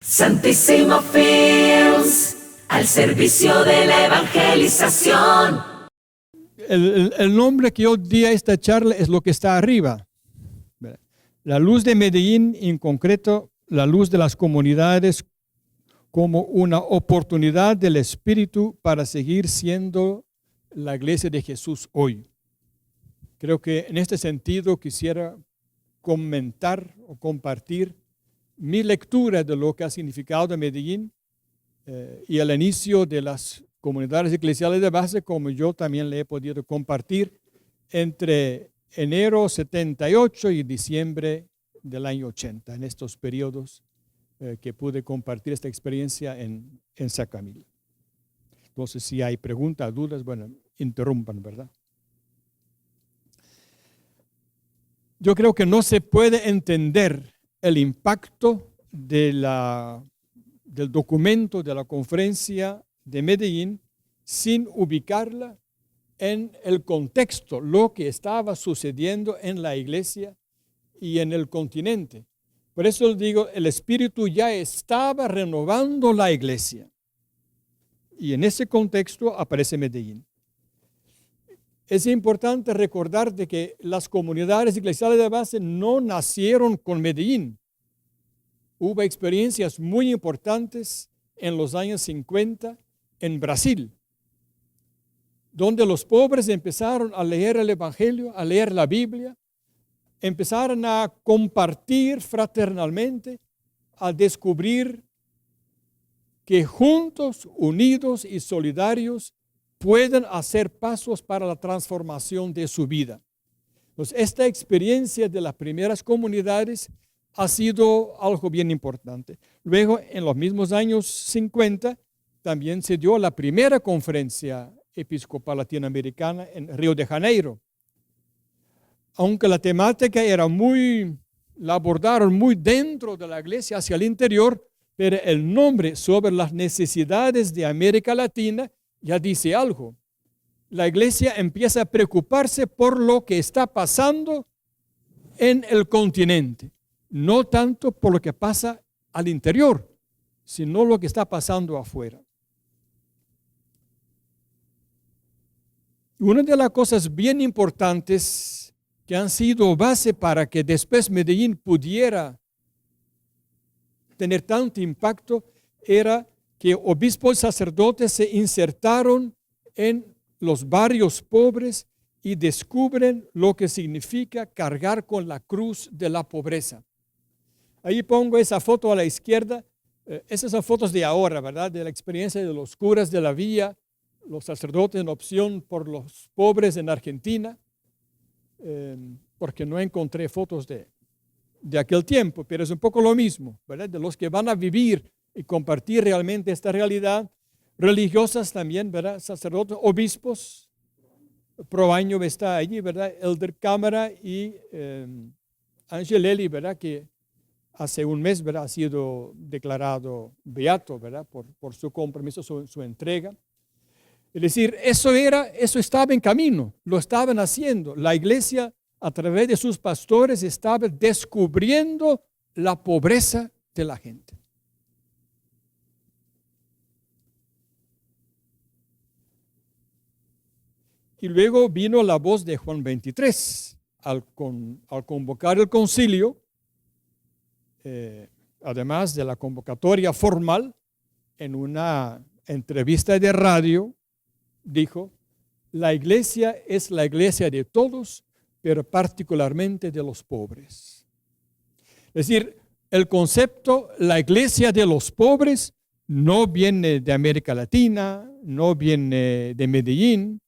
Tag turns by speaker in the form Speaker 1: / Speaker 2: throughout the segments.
Speaker 1: Santísimo Films, al servicio de la evangelización.
Speaker 2: El nombre que yo di a esta charla es lo que está arriba. La luz de Medellín, en concreto, la luz de las comunidades como una oportunidad del Espíritu para seguir siendo la iglesia de Jesús hoy. Creo que en este sentido quisiera comentar o compartir mi lectura de lo que ha significado Medellín y el inicio de las comunidades eclesiales de base, como yo también le he podido compartir entre enero 78 y diciembre del año 80, en estos periodos que pude compartir esta experiencia en San Camilo. Entonces, si hay preguntas, dudas, bueno, interrumpan, ¿verdad? Yo creo que no se puede entender el impacto del documento de la conferencia de Medellín sin ubicarla en el contexto, lo que estaba sucediendo en la iglesia y en el continente. Por eso les digo, el Espíritu ya estaba renovando la iglesia. Y en ese contexto aparece Medellín. Es importante recordar de que las comunidades eclesiales de base no nacieron con Medellín. Hubo experiencias muy importantes en los años 50 en Brasil, donde los pobres empezaron a leer el Evangelio, a leer la Biblia, empezaron a compartir fraternalmente, a descubrir que juntos, unidos y solidarios pueden hacer pasos para la transformación de su vida. Entonces, esta experiencia de las primeras comunidades ha sido algo bien importante. Luego, en los mismos años 50, también se dio la primera conferencia episcopal latinoamericana en Río de Janeiro. Aunque la temática la abordaron muy dentro de la iglesia, hacia el interior, pero el nombre sobre las necesidades de América Latina ya dice algo. La iglesia empieza a preocuparse por lo que está pasando en el continente. No tanto por lo que pasa al interior, sino lo que está pasando afuera. Una de las cosas bien importantes que han sido base para que después Medellín pudiera tener tanto impacto era que obispos y sacerdotes se insertaron en los barrios pobres y descubren lo que significa cargar con la cruz de la pobreza. Ahí pongo esa foto a la izquierda. Esas son fotos de ahora, ¿verdad? De la experiencia de los curas de la vía, los sacerdotes en opción por los pobres en Argentina, porque no encontré fotos de aquel tiempo, pero es un poco lo mismo, ¿verdad? De los que van a vivir y compartir realmente esta realidad, religiosas también, ¿verdad? Sacerdotes, obispos, Proaño está allí, ¿verdad? Elder Cámara y Angelelli, ¿verdad? Que hace un mes, ¿verdad? Ha sido declarado beato, ¿verdad? Por su compromiso, su entrega. Es decir, eso estaba en camino, lo estaban haciendo. La iglesia, a través de sus pastores, estaba descubriendo la pobreza de la gente. Y luego vino la voz de Juan 23, al convocar el concilio, además de la convocatoria formal, en una entrevista de radio, dijo: la iglesia es la iglesia de todos, pero particularmente de los pobres. Es decir, el concepto, la iglesia de los pobres, no viene de América Latina, no viene de Medellín.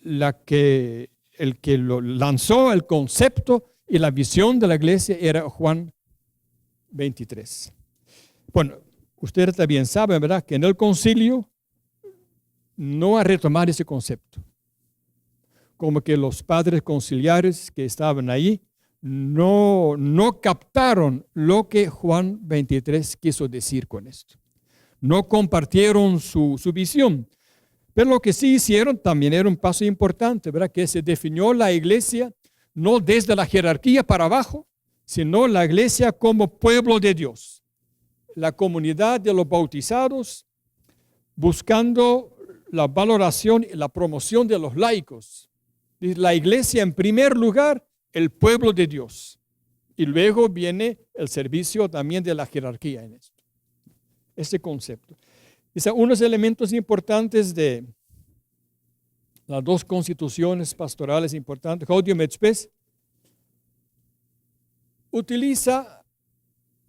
Speaker 2: El que lo lanzó el concepto y la visión de la iglesia era Juan 23. Bueno, ustedes también saben, ¿verdad?, que en el concilio no ha retomado ese concepto. Como que los padres conciliares que estaban ahí no captaron lo que Juan 23 quiso decir con esto. No compartieron su visión. Pero lo que sí hicieron también era un paso importante, ¿verdad? Que se definió la iglesia no desde la jerarquía para abajo, sino la iglesia como pueblo de Dios. la comunidad de los bautizados, buscando la valoración y la promoción de los laicos. La iglesia en primer lugar, el pueblo de Dios. Y luego viene el servicio también de la jerarquía en esto. Ese concepto. Unos elementos importantes de las dos constituciones pastorales importantes, Gaudium et Spes, utiliza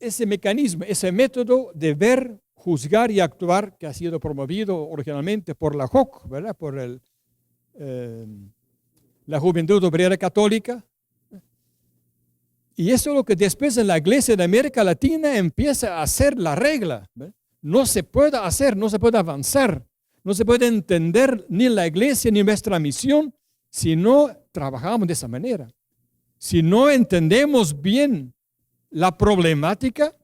Speaker 2: ese mecanismo, ese método de ver, juzgar y actuar que ha sido promovido originalmente por la JOC, ¿verdad? Por la Juventud Obrera Católica. Y eso es lo que después en la Iglesia de América Latina empieza a ser la regla, ¿verdad? No se puede hacer, no se puede avanzar, no se puede entender ni la Iglesia ni nuestra misión si no trabajamos de esa manera. Si no entendemos bien la problemática,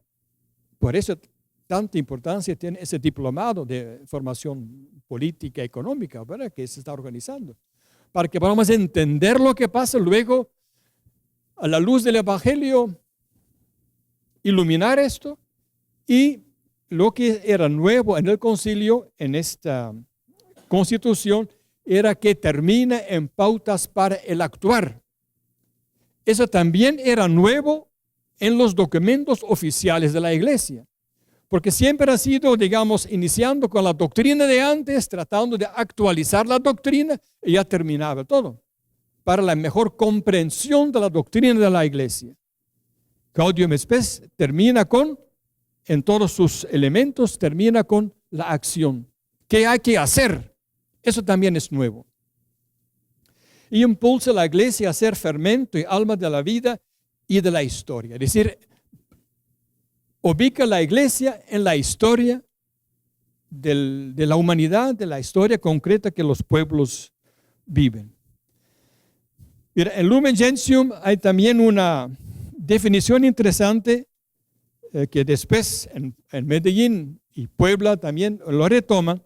Speaker 2: por eso tanta importancia tiene ese diplomado de formación política y económica, ¿verdad? Que se está organizando, para que podamos entender lo que pasa luego a la luz del Evangelio, iluminar esto y lo que era nuevo en el concilio, en esta constitución, era que termina en pautas para el actuar. Eso también era nuevo en los documentos oficiales de la iglesia, porque siempre ha sido, digamos, iniciando con la doctrina de antes, tratando de actualizar la doctrina y ya terminaba todo, para la mejor comprensión de la doctrina de la iglesia. Gaudium et Spes termina con, en todos sus elementos, termina con la acción. ¿Qué hay que hacer? Eso también es nuevo. Y impulsa a la iglesia a ser fermento y alma de la vida y de la historia. Es decir, ubica la iglesia en la historia de la humanidad, de la historia concreta que los pueblos viven. Mira, en Lumen Gentium hay también una definición interesante que después en Medellín y Puebla también lo retoma.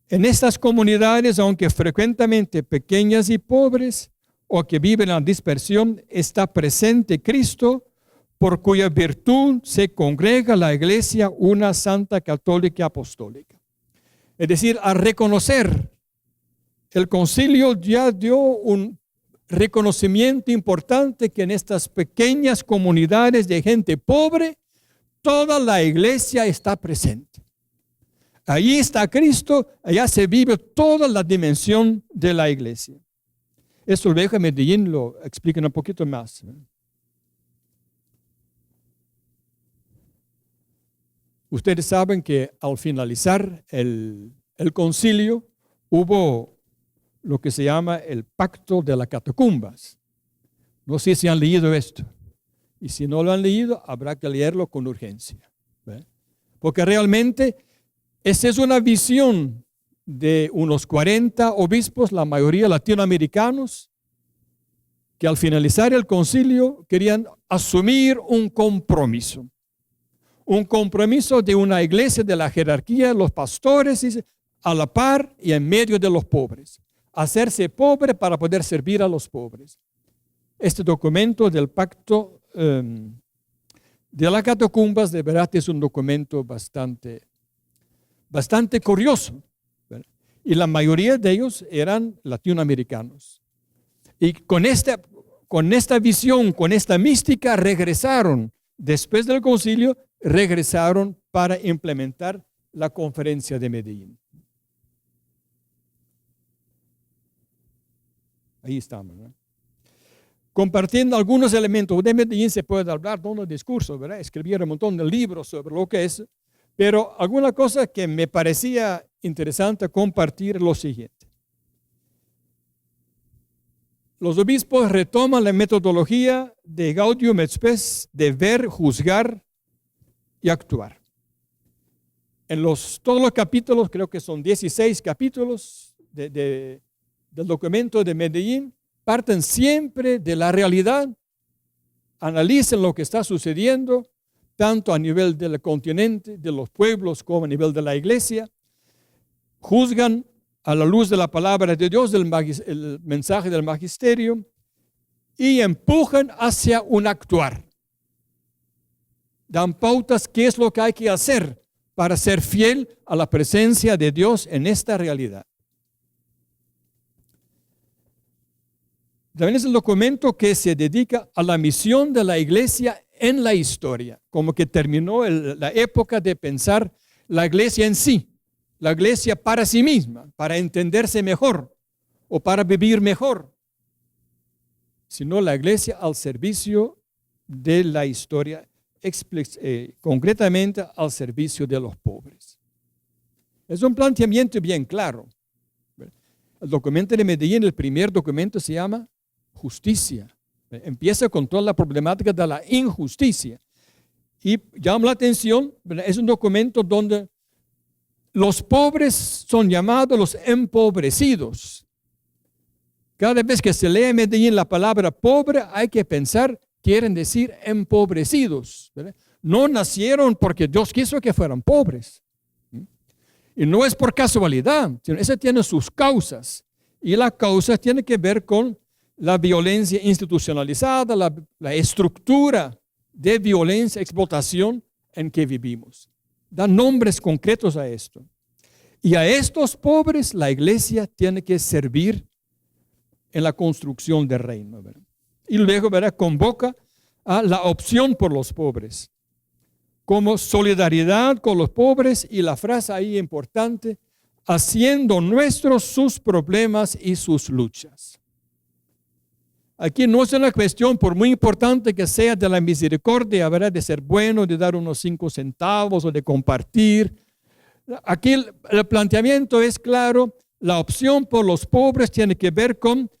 Speaker 2: En estas comunidades, aunque frecuentemente pequeñas y pobres, o que viven en la dispersión, está presente Cristo, por cuya virtud se congrega la iglesia, una santa católica y apostólica. Es decir, al reconocer, el concilio ya dio un reconocimiento importante que en estas pequeñas comunidades de gente pobre, toda la iglesia está presente. Allí está Cristo, allá se vive toda la dimensión de la iglesia. Esto luego en Medellín lo explica un poquito más. Ustedes saben que al finalizar el concilio hubo lo que se llama el pacto de las catacumbas. No sé si han leído esto. Y si no lo han leído, habrá que leerlo con urgencia. ¿Ve? Porque realmente esa es una visión de unos 40 obispos, la mayoría latinoamericanos, que al finalizar el concilio querían asumir un compromiso de una iglesia de la jerarquía, los pastores a la par y en medio de los pobres, hacerse pobre para poder servir a los pobres. Este documento del pacto de las catacumbas de verdad es un documento bastante curioso. Y la mayoría de ellos eran latinoamericanos. Y con esta visión, con esta mística, regresaron, después del concilio, regresaron para implementar la conferencia de Medellín. Ahí estamos, ¿verdad? Compartiendo algunos elementos de Medellín se puede hablar de unos discursos, ¿verdad? Escribir un montón de libros sobre lo que es, pero alguna cosa que me parecía interesante compartir lo siguiente. Los obispos retoman la metodología de Gaudium et Spes de ver, juzgar y actuar. En todos los capítulos, creo que son 16 capítulos del documento de Medellín, parten siempre de la realidad, analicen lo que está sucediendo, tanto a nivel del continente, de los pueblos, como a nivel de la iglesia, juzgan a la luz de la palabra de Dios, el mensaje del magisterio, y empujan hacia un actuar. dan pautas qué es lo que hay que hacer para ser fiel a la presencia de Dios en esta realidad. También es el documento que se dedica a la misión de la iglesia en la historia, como que terminó la época de pensar la iglesia en sí, la iglesia para sí misma, para entenderse mejor o para vivir mejor, sino la iglesia al servicio de la historia, concretamente al servicio de los pobres. Es un planteamiento bien claro. El documento de Medellín, el primer documento se llama Justicia. Empieza con toda la problemática de la injusticia. Y llama la atención, es un documento donde los pobres son llamados los empobrecidos. Cada vez que se lee en Medellín la palabra pobre, hay que pensar, quieren decir empobrecidos, ¿verdad? No nacieron porque Dios quiso que fueran pobres. Y no es por casualidad, sino eso tiene sus causas. Y la causa tiene que ver con la violencia institucionalizada, la estructura de violencia, explotación en que vivimos. Da nombres concretos a esto. Y a estos pobres la iglesia tiene que servir en la construcción del reino, ¿verdad? Y luego, ¿verdad?, convoca a la opción por los pobres, como solidaridad con los pobres, y la frase ahí importante, haciendo nuestros sus problemas y sus luchas. Aquí no es una cuestión, por muy importante que sea, de la misericordia, ¿verdad?, de ser bueno, de dar unos 5 centavos o de compartir. Aquí el planteamiento es claro, la opción por los pobres tiene que ver con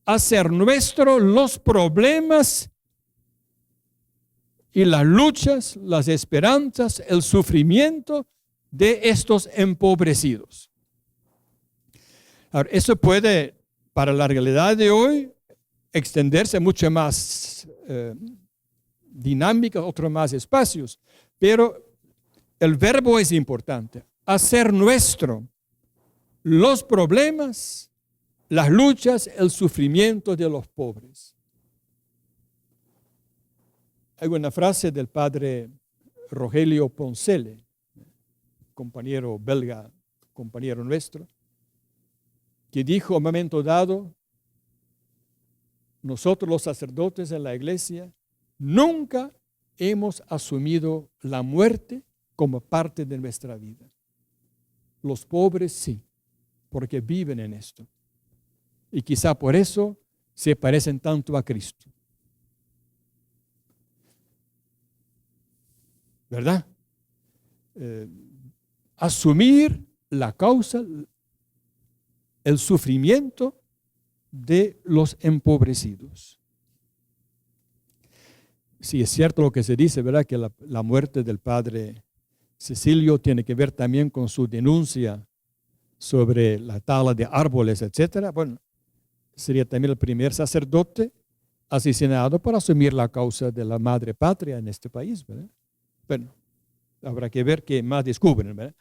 Speaker 2: hacer nuestros los problemas y las luchas, las esperanzas, el sufrimiento de estos empobrecidos. Ahora, eso puede, para la realidad de hoy, extenderse mucho más dinámica, otros más espacios, pero el verbo es importante, hacer nuestro los problemas, las luchas, el sufrimiento de los pobres. Hay una frase del padre Rogelio Poncelle, compañero belga, compañero nuestro, que dijo en un momento dado, nosotros los sacerdotes en la iglesia nunca hemos asumido la muerte como parte de nuestra vida. Los pobres sí, porque viven en esto. Y quizá por eso se parecen tanto a Cristo. ¿Verdad? Asumir la causa, el sufrimiento de los empobrecidos. Sí, es cierto lo que se dice, ¿verdad?, que la muerte del padre Cecilio tiene que ver también con su denuncia sobre la tala de árboles, etc. Bueno, sería también el primer sacerdote asesinado por asumir la causa de la madre patria en este país, ¿verdad? Bueno, habrá que ver qué más descubren, ¿verdad?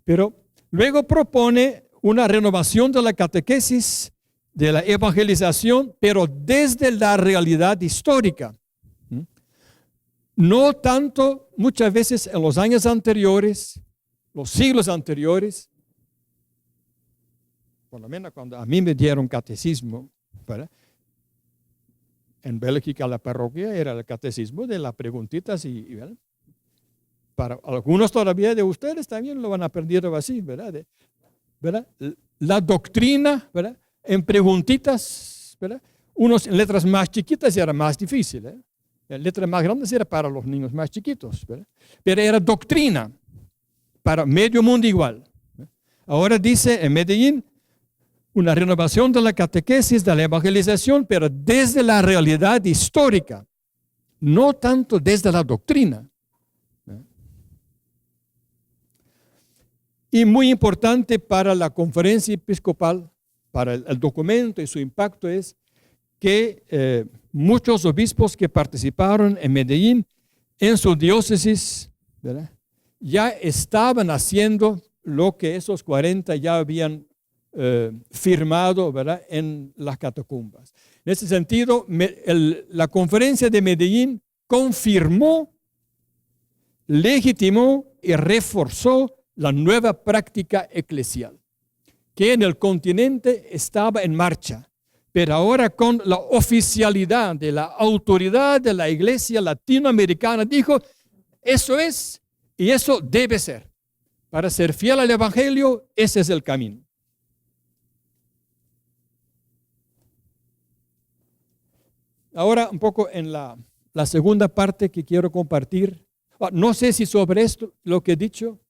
Speaker 2: Pero luego propone una renovación de la catequesis, de la evangelización, pero desde la realidad histórica. No tanto, muchas veces en los años anteriores, los siglos anteriores, por lo menos cuando a mí me dieron catecismo, ¿verdad? En Bélgica la parroquia era el catecismo de las preguntitas ¿verdad? Para algunos todavía de ustedes también lo han aprendido así, ¿verdad? ¿Verdad? La doctrina, ¿verdad?, en preguntitas, ¿verdad? Unos en letras más chiquitas era más difícil, ¿eh? En letras más grandes era para los niños más chiquitos, ¿verdad? Pero era doctrina para medio mundo igual, ¿verdad? Ahora dice en Medellín una renovación de la catequesis, de la evangelización, pero desde la realidad histórica, no tanto desde la doctrina. Y muy importante para la conferencia episcopal, para el documento y su impacto, es que muchos obispos que participaron en Medellín, en su diócesis, ¿verdad?, ya estaban haciendo lo que esos 40 ya habían firmado, ¿verdad?, en las catacumbas. En ese sentido, la conferencia de Medellín confirmó legitimó y reforzó la nueva práctica eclesial, que en el continente estaba en marcha, pero ahora con la oficialidad de la autoridad de la iglesia latinoamericana, dijo, eso es y eso debe ser. Para ser fiel al evangelio, ese es el camino. Ahora un poco en la segunda parte que quiero compartir. No sé si sobre esto, lo que he dicho,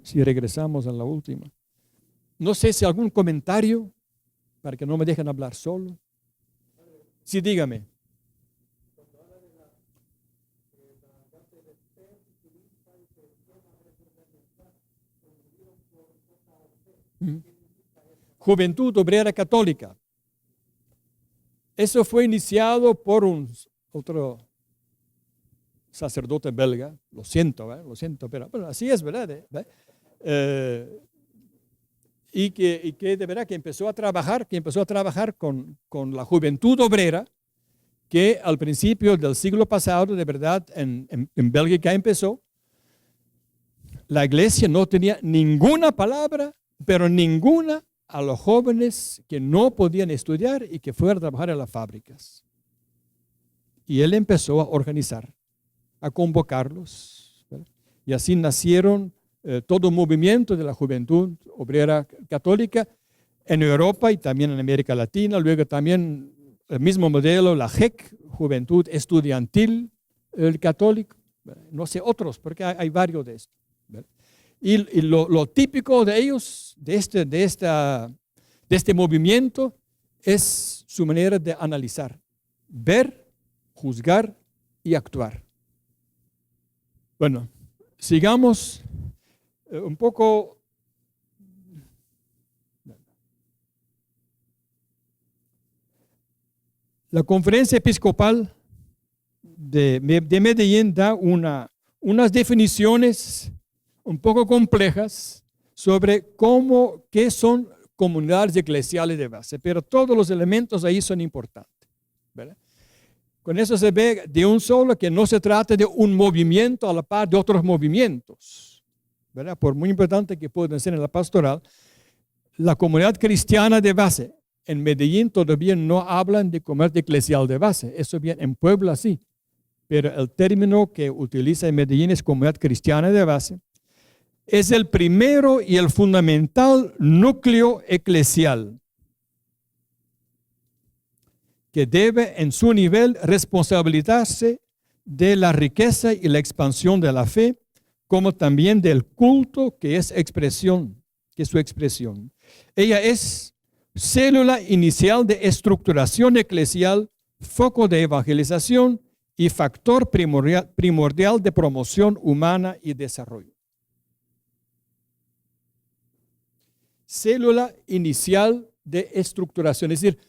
Speaker 2: si regresamos a la última. No sé si algún comentario para que no me dejen hablar solo. Sí, dígame. Juventud Obrera Católica. Eso fue iniciado por otro sacerdote belga. Lo siento, pero bueno, así es, ¿verdad? Y que de verdad que empezó a trabajar con la juventud obrera, que al principio del siglo pasado, de verdad, en Bélgica empezó. La iglesia no tenía ninguna palabra, pero ninguna a los jóvenes que no podían estudiar y que fueran a trabajar en las fábricas. Y él empezó a organizar, a convocarlos, ¿verdad? Y así nacieron todo un movimiento de la juventud obrera católica en Europa y también en América Latina. Luego también el mismo modelo, la JEC, Juventud Estudiantil Católica. No sé otros, porque hay varios de estos. Y lo típico de ellos, de este movimiento, es su manera de analizar, ver, juzgar y actuar. Bueno, sigamos un poco. La Conferencia Episcopal de Medellín da unas definiciones un poco complejas sobre qué son comunidades eclesiales de base, pero todos los elementos ahí son importantes, ¿verdad? Con eso se ve de un solo que no se trata de un movimiento a la par de otros movimientos, ¿verdad? Por muy importante que pueda ser en la pastoral, la comunidad cristiana de base en Medellín todavía no hablan de comunidad eclesial de base, eso bien en Puebla sí, pero el término que utiliza en Medellín es comunidad cristiana de base. Es el primero y el fundamental núcleo eclesial que debe en su nivel responsabilizarse de la riqueza y la expansión de la fe, como también del culto que es su expresión. Ella es célula inicial de estructuración eclesial, foco de evangelización y factor primordial de promoción humana y desarrollo. Célula inicial de estructuración, es decir,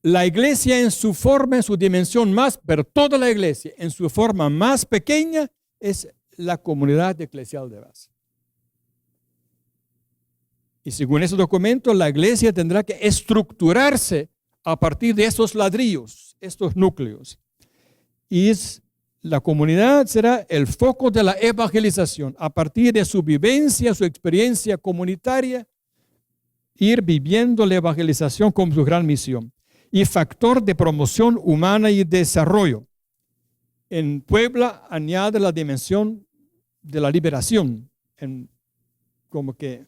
Speaker 2: la iglesia en su forma, en su dimensión pero toda la iglesia en su forma más pequeña es la comunidad eclesial de base. Y según ese documento, la iglesia tendrá que estructurarse a partir de esos ladrillos, estos núcleos. Y la comunidad será el foco de la evangelización a partir de su vivencia, su experiencia comunitaria, ir viviendo la evangelización como su gran misión y factor de promoción humana y desarrollo. En Puebla añade la dimensión de la liberación, como que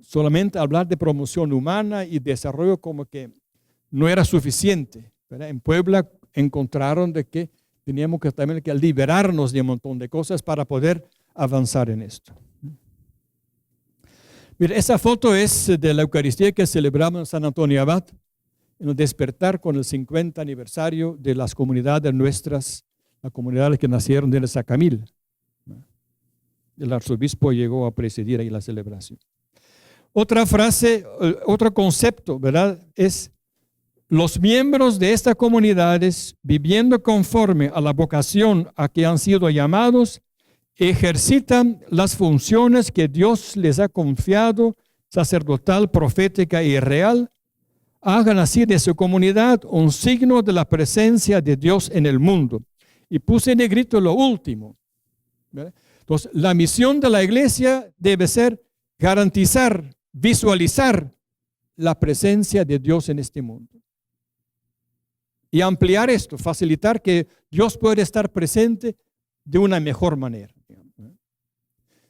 Speaker 2: solamente hablar de promoción humana y desarrollo como que no era suficiente, ¿verdad? En Puebla encontraron de que teníamos también que liberarnos de un montón de cosas para poder avanzar en esto. Mira, esa foto es de la Eucaristía que celebramos en San Antonio Abad, en el despertar con el 50 aniversario de las comunidades nuestras, las comunidades que nacieron de Sacamil. El arzobispo llegó a presidir ahí la celebración. Otra frase, otro concepto, ¿verdad? Es los miembros de estas comunidades, viviendo conforme a la vocación a que han sido llamados, ejercitan las funciones que Dios les ha confiado, sacerdotal, profética y real. Hagan así de su comunidad un signo de la presencia de Dios en el mundo. Y puse en negrito lo último. ¿verdad? Entonces, la misión de la iglesia debe ser garantizar, visualizar la presencia de Dios en este mundo. Y ampliar esto, facilitar que Dios pueda estar presente de una mejor manera.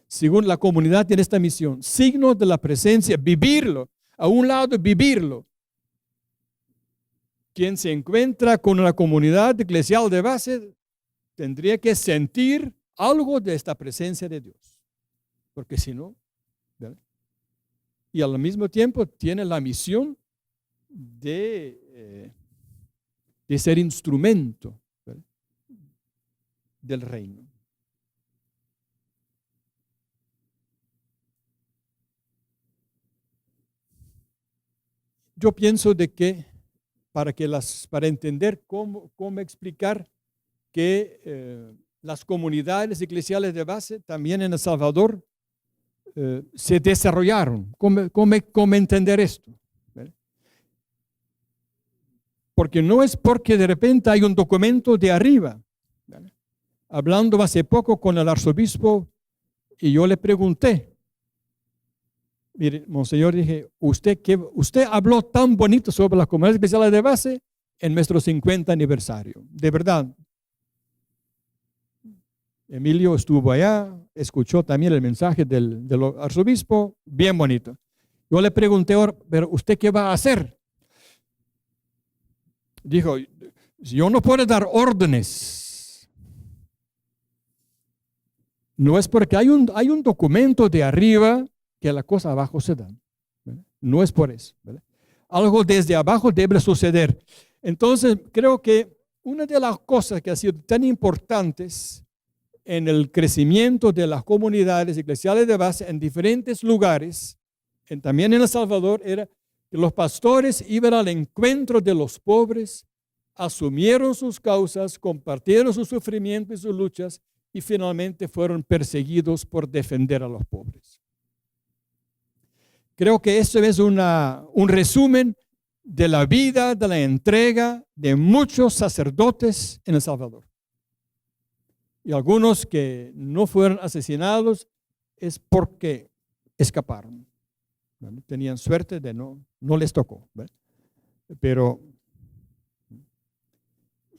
Speaker 2: Según la comunidad tiene esta misión, signo de la presencia, vivirlo, a un lado vivirlo. Quien se encuentra con una comunidad eclesial de base tendría que sentir algo de esta presencia de Dios, porque si no, ¿verdad? Y al mismo tiempo tiene la misión de ser instrumento, ¿verdad?, del reino. Yo pienso de que para entender cómo explicar que las comunidades eclesiales de base también en El Salvador se desarrollaron. ¿Cómo entender esto? ¿Verdad? Porque no es porque de repente hay un documento de arriba. ¿Verdad? Hablando hace poco con el arzobispo y yo le pregunté, mire, monseñor, dije, usted habló tan bonito sobre las comunidades eclesiales de base en nuestro 50 aniversario. De verdad. Emilio estuvo allá, escuchó también el mensaje del arzobispo, bien bonito. Yo le pregunté, pero ¿usted qué va a hacer? Dijo, yo no puedo dar órdenes. No es porque hay un documento de arriba que la cosa abajo se da. ¿Verdad? No es por eso. ¿Verdad? Algo desde abajo debe suceder. Entonces, creo que una de las cosas que ha sido tan importantes en el crecimiento de las comunidades eclesiales de base en diferentes lugares, también en El Salvador, era que los pastores iban al encuentro de los pobres, asumieron sus causas, compartieron sus sufrimientos y sus luchas y finalmente fueron perseguidos por defender a los pobres. Creo que esto es un resumen de la vida, de la entrega de muchos sacerdotes en El Salvador. Y algunos que no fueron asesinados es porque escaparon. ¿Vale? Tenían suerte de no les tocó. ¿Vale? Pero,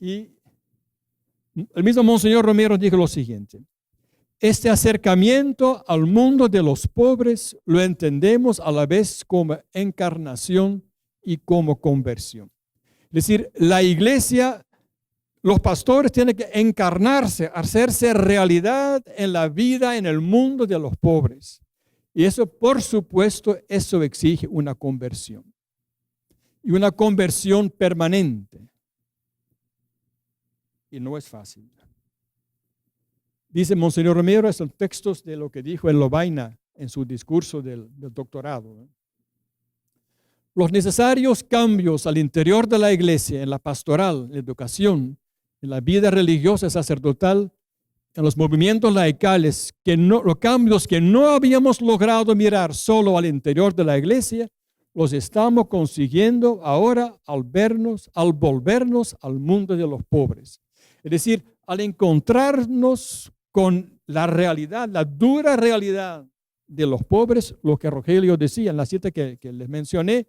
Speaker 2: y el mismo Monseñor Romero dijo lo siguiente: este acercamiento al mundo de los pobres lo entendemos a la vez como encarnación y como conversión. Es decir, la iglesia, los pastores tienen que encarnarse, hacerse realidad en la vida, en el mundo de los pobres. Y eso, por supuesto, eso exige una conversión. Y una conversión permanente. Y no es fácil. Dice Monseñor Romero, son textos de lo que dijo en Lovaina en su discurso del doctorado. Los necesarios cambios al interior de la iglesia, en la pastoral, en la educación, en la vida religiosa sacerdotal, en los movimientos laicales, los cambios que no habíamos logrado mirar solo al interior de la iglesia, los estamos consiguiendo ahora al volvernos al mundo de los pobres. Es decir, al encontrarnos con la realidad, la dura realidad de los pobres, lo que Rogelio decía en la cita que les mencioné,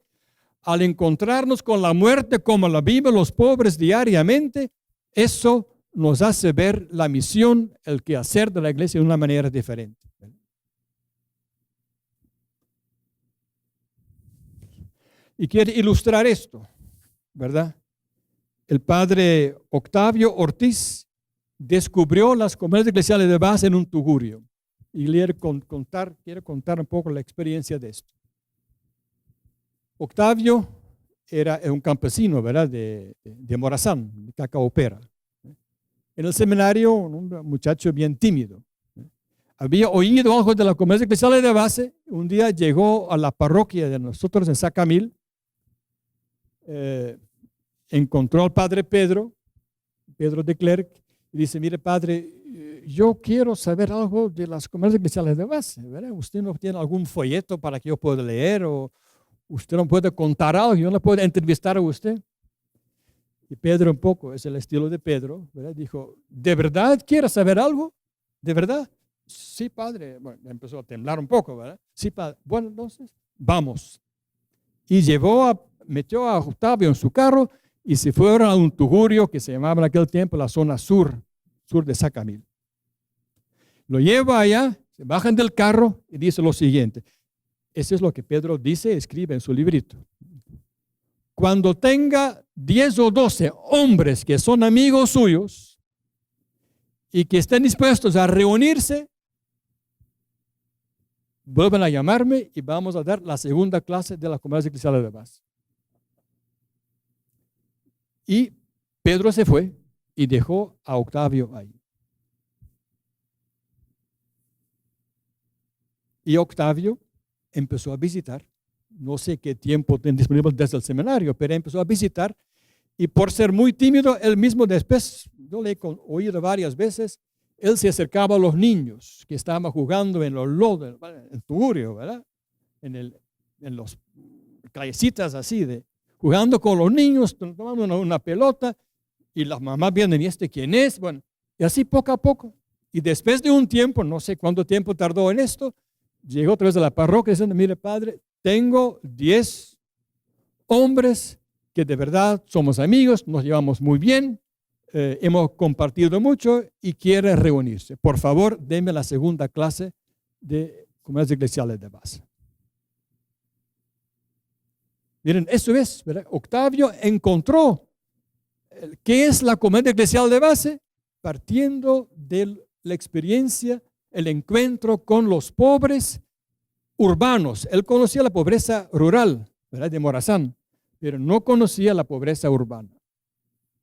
Speaker 2: al encontrarnos con la muerte como la viven los pobres diariamente, eso nos hace ver la misión, el quehacer de la iglesia de una manera diferente. Y quiere ilustrar esto, ¿verdad? El padre Octavio Ortiz descubrió las comunidades eclesiales de base en un tugurio. Y quiere contar un poco la experiencia de esto. Octavio era un campesino, ¿verdad? De Morazán, de Cacaopera. En el seminario, un muchacho bien tímido. Había oído algo de las comunidades eclesiales de base. Un día llegó a la parroquia de nosotros en Sacamil. Encontró al padre Pedro de Clerc, y dice: mire, padre, yo quiero saber algo de las comunidades eclesiales de base, ¿verdad? ¿Usted no tiene algún folleto para que yo pueda leer? ¿O usted no puede contar algo? ¿Yo no puedo entrevistar a usted? Y Pedro, un poco, es el estilo de Pedro, ¿verdad? Dijo: ¿de verdad quiere saber algo? ¿De verdad? Sí, padre. Bueno, empezó a temblar un poco, ¿verdad? Sí, padre. Bueno, entonces, vamos. Y metió a Octavio en su carro y se fueron a un tugurio que se llamaba en aquel tiempo la zona sur de Sacamil. Lo lleva allá, se bajan del carro y dice lo siguiente. Eso es lo que Pedro dice, escribe en su librito. Cuando tenga 10 o 12 hombres que son amigos suyos y que estén dispuestos a reunirse, vuelvan a llamarme y vamos a dar la segunda clase de la Comunidad Eclesial de base. Y Pedro se fue y dejó a Octavio ahí. Y Octavio empezó a visitar, no sé qué tiempo tiene disponible desde el seminario, pero empezó a visitar y por ser muy tímido, él mismo después, yo le he oído varias veces, él se acercaba a los niños que estaban jugando en los lodos, en Tugurio, ¿verdad? En los callecitas así, jugando con los niños, tomando una pelota y las mamás vienen, ¿y este quién es? Bueno, y así poco a poco. Y después de un tiempo, no sé cuánto tiempo tardó en esto, llegó otra vez a la parroquia diciendo, mire padre, tengo 10 hombres que de verdad somos amigos, nos llevamos muy bien, hemos compartido mucho y quiere reunirse. Por favor, denme la segunda clase de comunidades eclesiales de base. Miren, eso es, ¿verdad? Octavio encontró qué es la comunidad eclesial de base partiendo de la experiencia, el encuentro con los pobres urbanos. Él conocía la pobreza rural, ¿verdad? De Morazán, pero no conocía la pobreza urbana.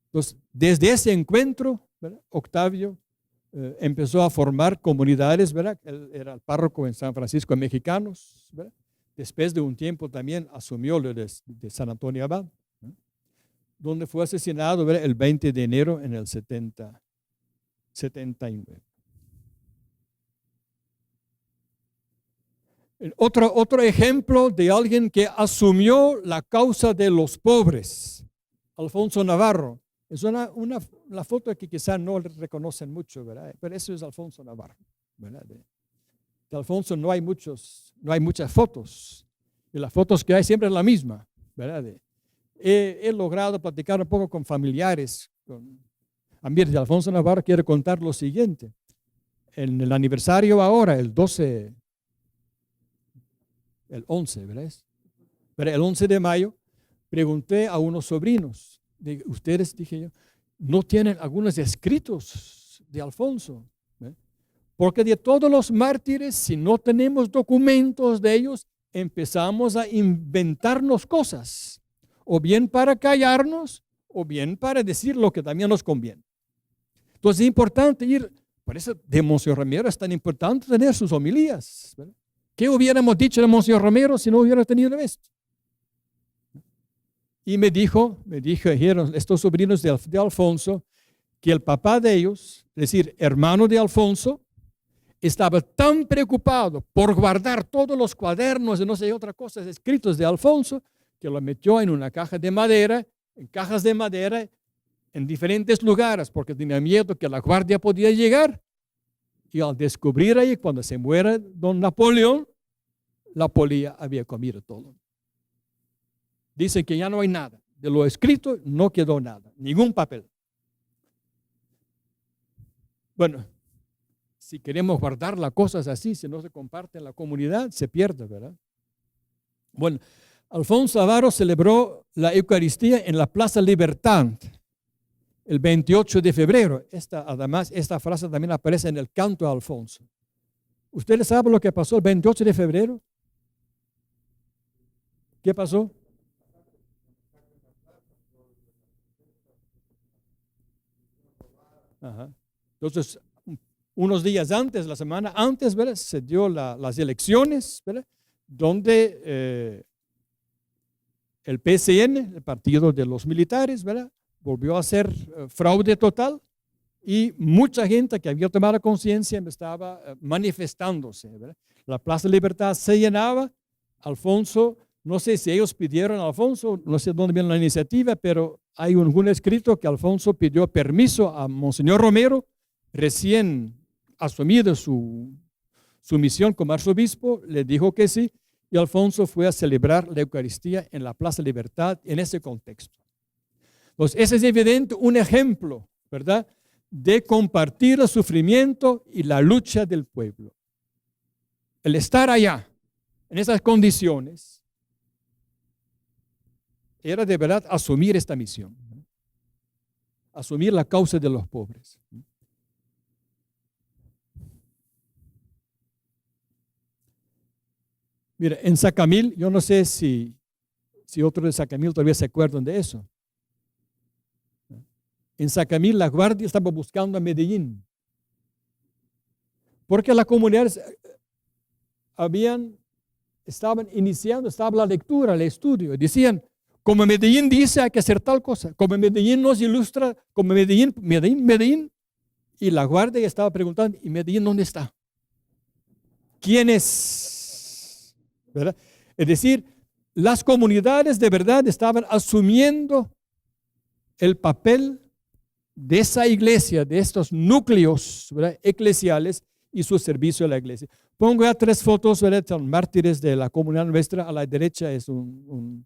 Speaker 2: Entonces, desde ese encuentro, ¿verdad? Octavio empezó a formar comunidades, ¿verdad? Él era el párroco en San Francisco de Mexicanos, ¿verdad? Después de un tiempo también asumió lo de San Antonio Abad, ¿verdad? Donde fue asesinado, ¿verdad? El 20 de enero en el 79. Otro ejemplo de alguien que asumió la causa de los pobres, Alfonso Navarro. Es una foto que quizás no reconocen mucho, ¿verdad? Pero eso es Alfonso Navarro, ¿verdad? De Alfonso no hay muchas fotos. Y las fotos que hay siempre es la misma, ¿verdad? He logrado platicar un poco con familiares. De Alfonso Navarro quiere contar lo siguiente. En el aniversario ahora, el 11, ¿verdad? Pero el 11 de mayo, pregunté a unos sobrinos, ustedes, dije yo, ¿no tienen algunos escritos de Alfonso? ¿Eh? Porque de todos los mártires, si no tenemos documentos de ellos, empezamos a inventarnos cosas, o bien para callarnos, o bien para decir lo que también nos conviene. Entonces es importante ir, por eso de Monseñor Romero es tan importante tener sus homilías, ¿verdad? ¿Qué hubiéramos dicho de Monseñor Romero si no hubiera tenido esto? Y me dijeron estos sobrinos de Alfonso que el papá de ellos, es decir, hermano de Alfonso, estaba tan preocupado por guardar todos los cuadernos y no sé otra cosa escritos de Alfonso que lo metió en una caja de madera, en cajas de madera, en diferentes lugares porque tenía miedo que la guardia podía llegar. Y al descubrir ahí, cuando se muere don Napoleón, la polilla había comido todo. Dicen que ya no hay nada. De lo escrito no quedó nada, ningún papel. Bueno, si queremos guardar las cosas así, si no se comparte en la comunidad, se pierde, ¿verdad? Bueno, Alfonso Navarro celebró la Eucaristía en la Plaza Libertad el 28 de febrero. Además, esta frase también aparece en el canto de Alfonso. ¿Ustedes saben lo que pasó el 28 de febrero? ¿Qué pasó? Ajá. Entonces, unos días antes, la semana antes, ¿verdad? Se dio las elecciones, ¿verdad? Donde el PCN, el partido de los militares, ¿verdad? Volvió a hacer fraude total y mucha gente que había tomado conciencia estaba manifestándose, ¿verdad? La Plaza Libertad se llenaba. Alfonso, no sé si ellos pidieron a Alfonso, no sé dónde viene la iniciativa, pero hay un escrito que Alfonso pidió permiso a Monseñor Romero, recién asumido su misión como arzobispo, le dijo que sí, y Alfonso fue a celebrar la Eucaristía en la Plaza Libertad en ese contexto. Entonces, ese es evidente un ejemplo, ¿verdad?, de compartir el sufrimiento y la lucha del pueblo. El estar allá, en esas condiciones, era de verdad asumir esta misión, ¿no? Asumir la causa de los pobres. Mira, en Sacamil, yo no sé si otros de Sacamil todavía se acuerdan de eso. En Sacamil la guardia estaba buscando a Medellín, porque las comunidades estaban iniciando, estaba la lectura, el estudio, decían, como Medellín dice hay que hacer tal cosa, como Medellín nos ilustra, como Medellín, y la guardia estaba preguntando, ¿y Medellín dónde está? ¿Quién es? ¿Verdad? Es decir, las comunidades de verdad estaban asumiendo el papel de esa iglesia, de estos núcleos, ¿verdad?, eclesiales y su servicio a la iglesia. Pongo ya 3 fotos, ¿verdad?, son mártires de la comunidad nuestra. A la derecha es un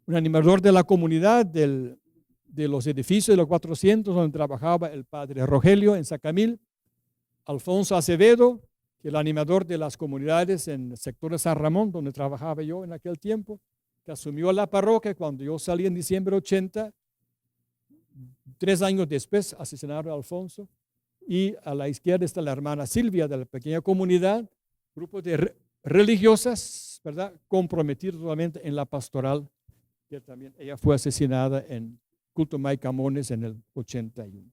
Speaker 2: animador de la comunidad de los edificios de los 400 donde trabajaba el padre Rogelio en Sacamil. Alfonso Acevedo, que es el animador de las comunidades en el sector de San Ramón, donde trabajaba yo en aquel tiempo, que asumió la parroquia cuando yo salí en diciembre de 80. 3 años después asesinaron a Alfonso. Y a la izquierda está la hermana Silvia de la pequeña comunidad, grupo de religiosas, ¿verdad?, comprometidos totalmente en la pastoral, que también ella fue asesinada en Culto Maicamones en el 81.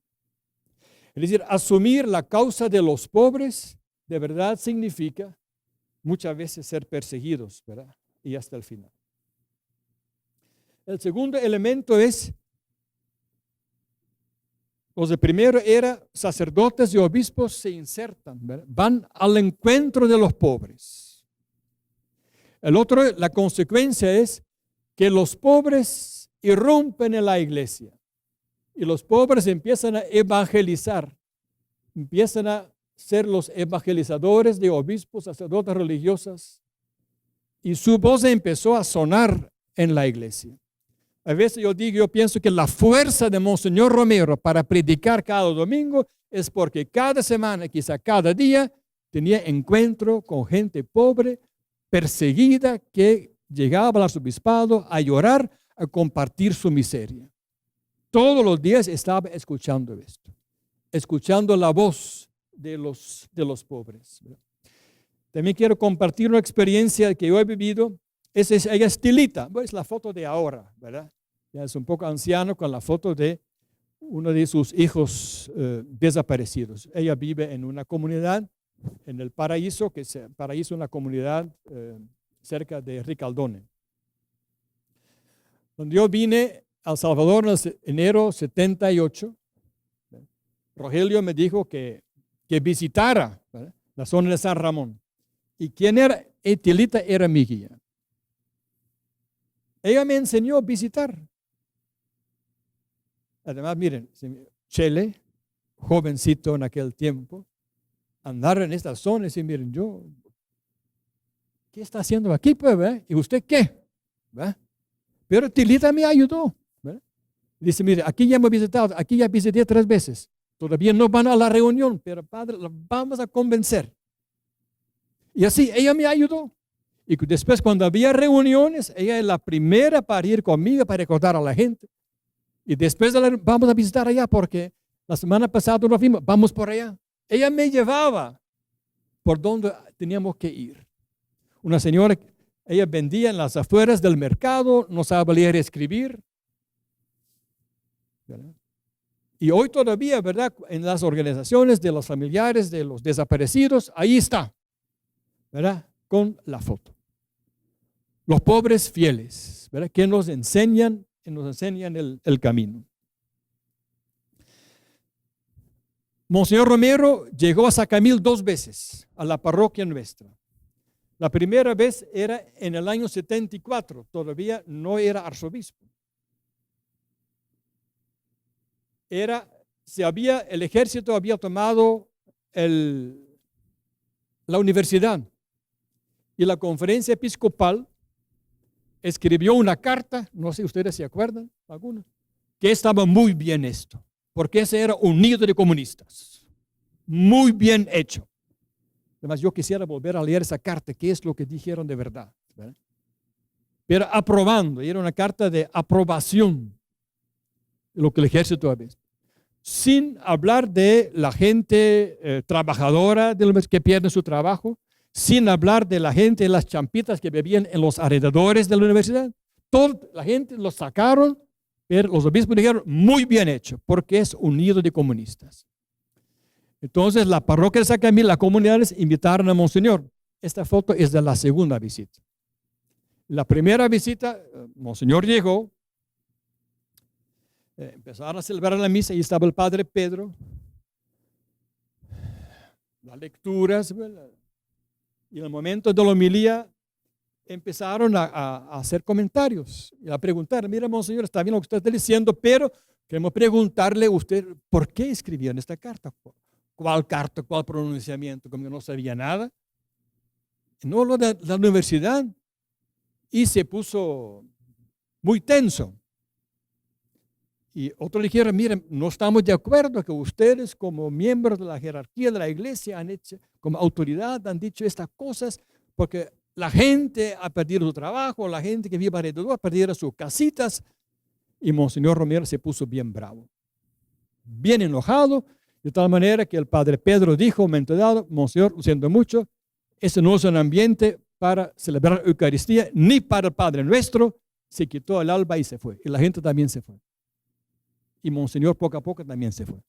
Speaker 2: Es decir, asumir la causa de los pobres de verdad significa muchas veces ser perseguidos, ¿verdad?, y hasta el final. El segundo elemento es, los de primero era sacerdotes y obispos se insertan, ¿verdad?, van al encuentro de los pobres. El otro, la consecuencia es que los pobres irrumpen en la iglesia y los pobres empiezan a evangelizar, empiezan a ser los evangelizadores de obispos, sacerdotes religiosas, y su voz empezó a sonar en la iglesia. A veces yo pienso que la fuerza de Monseñor Romero para predicar cada domingo es porque cada semana, quizá cada día, tenía encuentro con gente pobre, perseguida, que llegaba al arzobispado a llorar, a compartir su miseria. Todos los días estaba escuchando esto, escuchando la voz de los pobres. También quiero compartir una experiencia que yo he vivido. Ella es Tilita, es la foto de ahora, ¿verdad? Ya es un poco anciano con la foto de uno de sus hijos desaparecidos. Ella vive en una comunidad en el Paraíso, que es Paraíso, una comunidad cerca de Ricaldone. Cuando yo vine a El Salvador en enero 78, Rogelio me dijo que visitara, ¿verdad?, la zona de San Ramón. ¿Y quién era? Tilita era mi guía. Ella me enseñó a visitar. Además, miren, Chele, jovencito en aquel tiempo, andar en esta zona y decir, miren, ¿qué está haciendo aquí, pues? ¿Verdad? ¿Y usted qué? ¿Verdad? Pero Tilita me ayudó, ¿verdad? Dice, mire, aquí ya hemos visitado, aquí ya visité 3 veces. Todavía no van a la reunión, pero padre, la vamos a convencer. Y así, ella me ayudó. Y después, cuando había reuniones, ella es la primera para ir conmigo, para recordar a la gente. Y después vamos a visitar allá, porque la semana pasada nos fuimos, vamos por allá. Ella me llevaba por donde teníamos que ir. Una señora, ella vendía en las afueras del mercado, no sabía leer y escribir. ¿Verdad? Y hoy todavía, ¿verdad?, en las organizaciones de los familiares de los desaparecidos, ahí está, ¿verdad?, con la foto. Los pobres fieles, ¿verdad?, que nos enseñan el camino. Monseñor Romero llegó a Sacamil 2 veces, a la parroquia nuestra. La primera vez era en el año 74, todavía no era arzobispo. El ejército había tomado la universidad y la conferencia episcopal escribió una carta, no sé si ustedes se acuerdan, algunos, que estaba muy bien esto, porque ese era un nido de comunistas, muy bien hecho. Además, yo quisiera volver a leer esa carta, qué es lo que dijeron de verdad, ¿verdad? Pero aprobando, y era una carta de aprobación de lo que el ejército había. Sin hablar de la gente trabajadora que pierde su trabajo, sin hablar de la gente de las champitas que vivían en los alrededores de la universidad. Toda la gente los sacaron, pero los obispos dijeron, muy bien hecho, porque es un nido de comunistas. Entonces la parroquia de San Camilo, las comunidades invitaron a Monseñor. Esta foto es de la segunda visita. La primera visita, Monseñor llegó, empezaron a celebrar la misa y estaba el padre Pedro, las lecturas, y en el momento de la homilía empezaron a hacer comentarios y a preguntar, mira, Monseñor, está bien lo que usted está diciendo, pero queremos preguntarle a usted, ¿por qué escribieron esta carta? ¿Cuál carta? ¿Cuál pronunciamiento? Como que no sabía nada. No lo de la universidad. Y se puso muy tenso. Y otros le dijeron, miren, no estamos de acuerdo que ustedes como miembros de la jerarquía de la iglesia han hecho, como autoridad, han dicho estas cosas, porque la gente ha perdido su trabajo, la gente que vive alrededor ha perdido sus casitas. Y Monseñor Romero se puso bien bravo, bien enojado, de tal manera que el padre Pedro dijo, momento dado, Monseñor, lo siento mucho, ese no es un ambiente para celebrar Eucaristía, ni para el Padre Nuestro. Se quitó el alba y se fue. Y la gente también se fue. Y Monseñor poco a poco también se fue.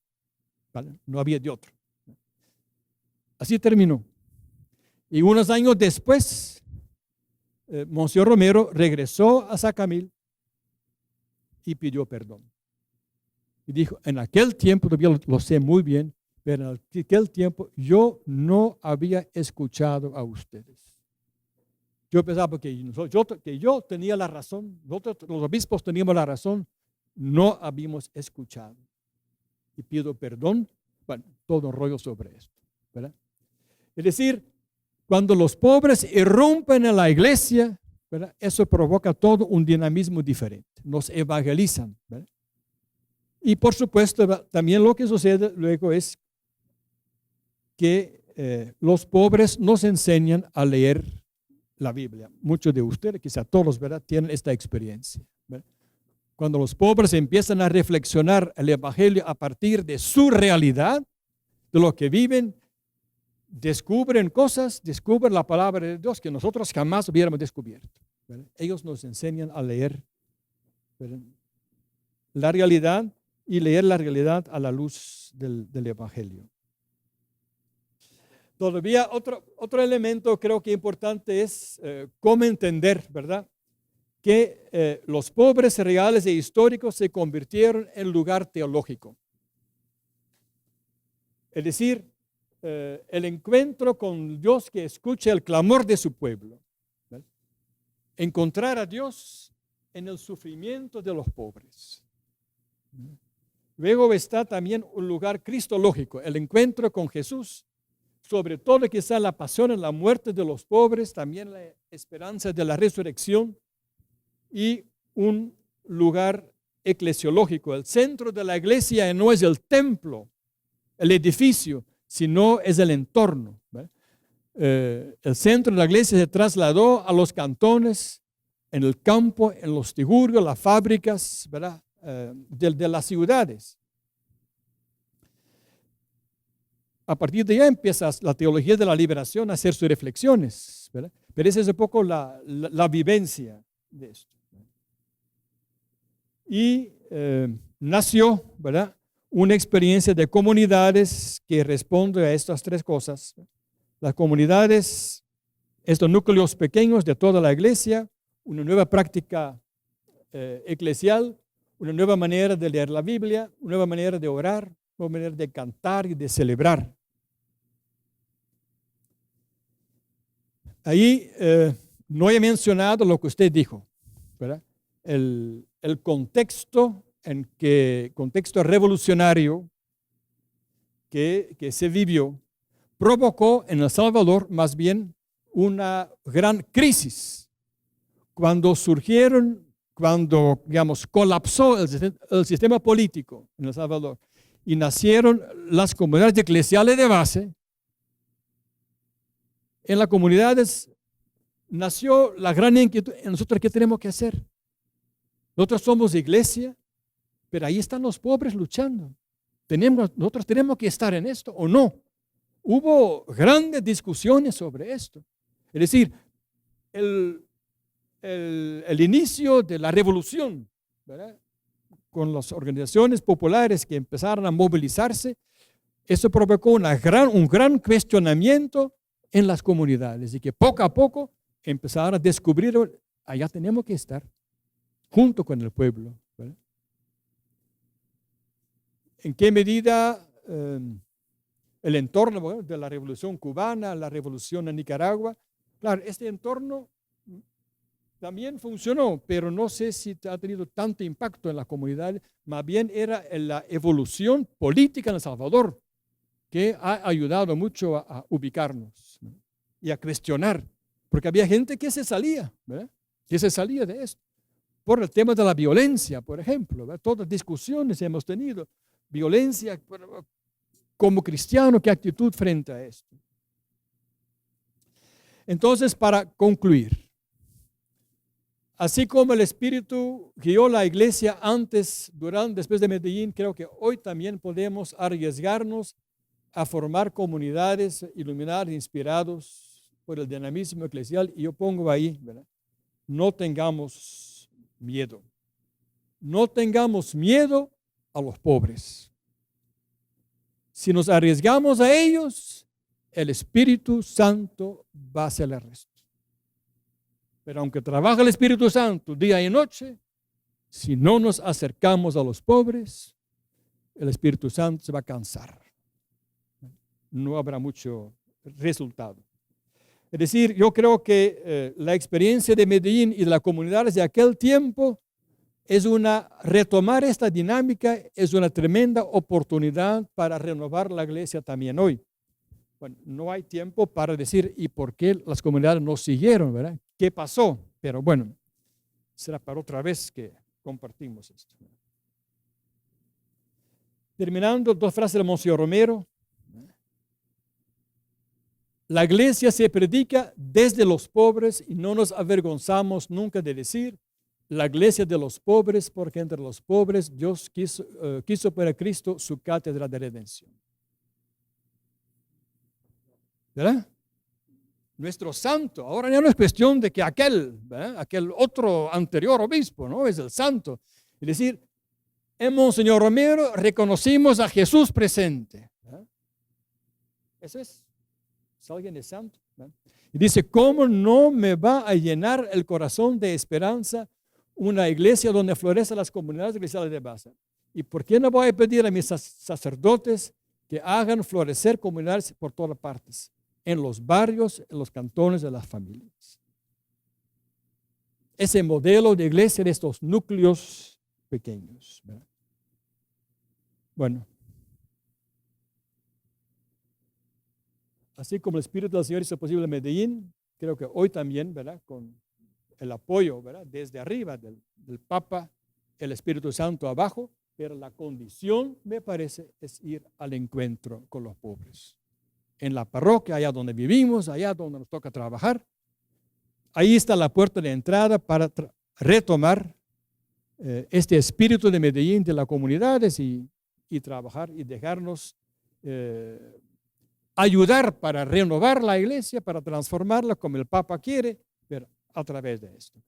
Speaker 2: ¿Vale? No había de otro. Así terminó. Y unos años después, Monseñor Romero regresó a San Camilo y pidió perdón. Y dijo, en aquel tiempo, todavía lo sé muy bien, pero en aquel tiempo yo no había escuchado a ustedes. Yo pensaba que yo tenía la razón, nosotros los obispos teníamos la razón, no habíamos escuchado. Y pido perdón, bueno, todo un rollo sobre esto, ¿verdad? Es decir, cuando los pobres irrumpen en la iglesia, ¿verdad? Eso provoca todo un dinamismo diferente, nos evangelizan, ¿verdad? Y por supuesto, también lo que sucede luego es que los pobres nos enseñan a leer la Biblia. Muchos de ustedes, quizá todos, ¿verdad?, tienen esta experiencia, ¿verdad? Cuando los pobres empiezan a reflexionar el Evangelio a partir de su realidad, de lo que viven, descubren cosas, descubren la palabra de Dios que nosotros jamás hubiéramos descubierto, ¿verdad? Ellos nos enseñan a leer, ¿verdad?, la realidad y leer la realidad a la luz del Evangelio. Todavía otro elemento creo que importante es cómo entender, ¿verdad?, que los pobres reales e históricos se convirtieron en lugar teológico. Es decir, el encuentro con Dios que escucha el clamor de su pueblo, ¿verdad? Encontrar a Dios en el sufrimiento de los pobres. Luego está también un lugar cristológico, el encuentro con Jesús, sobre todo quizá la pasión en la muerte de los pobres, también la esperanza de la resurrección y un lugar eclesiológico. El centro de la iglesia no es el templo, el edificio, sino es el entorno, ¿verdad? El centro de la iglesia se trasladó a los cantones, en el campo, en los tugurios, las fábricas, ¿verdad?, de las ciudades. A partir de ahí empieza la teología de la liberación a hacer sus reflexiones, ¿verdad? Pero esa es un poco la vivencia de esto. Y nació, ¿verdad?, una experiencia de comunidades que responde a estas tres cosas. Las comunidades, estos núcleos pequeños de toda la iglesia, una nueva práctica eclesial, una nueva manera de leer la Biblia, una nueva manera de orar, una nueva manera de cantar y de celebrar. Ahí no he mencionado lo que usted dijo, ¿verdad? El contexto contexto revolucionario que se vivió, provocó en El Salvador más bien una gran crisis. Cuando digamos, colapsó el sistema político en El Salvador y nacieron las comunidades eclesiales de base, en las comunidades nació la gran inquietud: ¿nosotros qué tenemos que hacer? Nosotros somos iglesia, pero ahí están los pobres luchando. Nosotros tenemos que estar en esto o no. Hubo grandes discusiones sobre esto. Es decir, el inicio de la revolución, ¿verdad?, con las organizaciones populares que empezaron a movilizarse, eso provocó un gran cuestionamiento en las comunidades y que poco a poco empezaron a descubrir: allá tenemos que estar junto con el pueblo, ¿verdad? ¿En qué medida el entorno, bueno, de la revolución cubana, la revolución en Nicaragua? Claro, este entorno también funcionó, pero no sé si ha tenido tanto impacto en la comunidad. Más bien era la evolución política en El Salvador que ha ayudado mucho a ubicarnos, ¿no?, y a cuestionar, porque había gente que se salía, ¿verdad?, que se salía de esto, por el tema de la violencia, por ejemplo, ¿verdad? Todas discusiones hemos tenido, violencia como cristiano, ¿qué actitud frente a esto? Entonces, para concluir, así como el Espíritu guió la iglesia antes, durante, después de Medellín, creo que hoy también podemos arriesgarnos a formar comunidades iluminadas, inspirados por el dinamismo eclesial. Y yo pongo ahí, ¿verdad?, no tengamos miedo. No tengamos miedo a los pobres. Si nos arriesgamos a ellos, el Espíritu Santo va a hacer el resto. Pero aunque trabaja el Espíritu Santo día y noche, si no nos acercamos a los pobres, el Espíritu Santo se va a cansar. No habrá mucho resultado. Es decir, yo creo que la experiencia de Medellín y de las comunidades de aquel tiempo retomar esta dinámica es una tremenda oportunidad para renovar la iglesia también hoy. Bueno, no hay tiempo para decir y por qué las comunidades no siguieron, ¿verdad? ¿Qué pasó? Pero bueno, será para otra vez que compartimos esto. Terminando, 2 frases de Monseñor Romero. La iglesia se predica desde los pobres y no nos avergonzamos nunca de decir: la iglesia de los pobres, porque entre los pobres Dios quiso para Cristo su cátedra de redención. ¿Verdad? Nuestro santo, ahora ya no es cuestión de que aquel otro anterior obispo, ¿no?, es el santo. Es decir, en Monseñor Romero reconocimos a Jesús presente. ¿Verdad? Eso es alguien de santo, ¿verdad? Y dice: ¿cómo no me va a llenar el corazón de esperanza una iglesia donde florecen las comunidades eclesiales de base? ¿Y por qué no voy a pedir a mis sacerdotes que hagan florecer comunidades por todas partes? En los barrios, en los cantones de las familias. Ese modelo de iglesia de estos núcleos pequeños, ¿verdad? Bueno, así como el Espíritu del Señor hizo posible en Medellín, creo que hoy también, ¿verdad?, con el apoyo, ¿verdad?, desde arriba del Papa, el Espíritu Santo abajo, pero la condición, me parece, es ir al encuentro con los pobres. En la parroquia, allá donde vivimos, allá donde nos toca trabajar, ahí está la puerta de entrada para retomar este espíritu de Medellín, de las comunidades y trabajar y dejarnos ayudar para renovar la iglesia, para transformarla como el Papa quiere, pero a través de esto.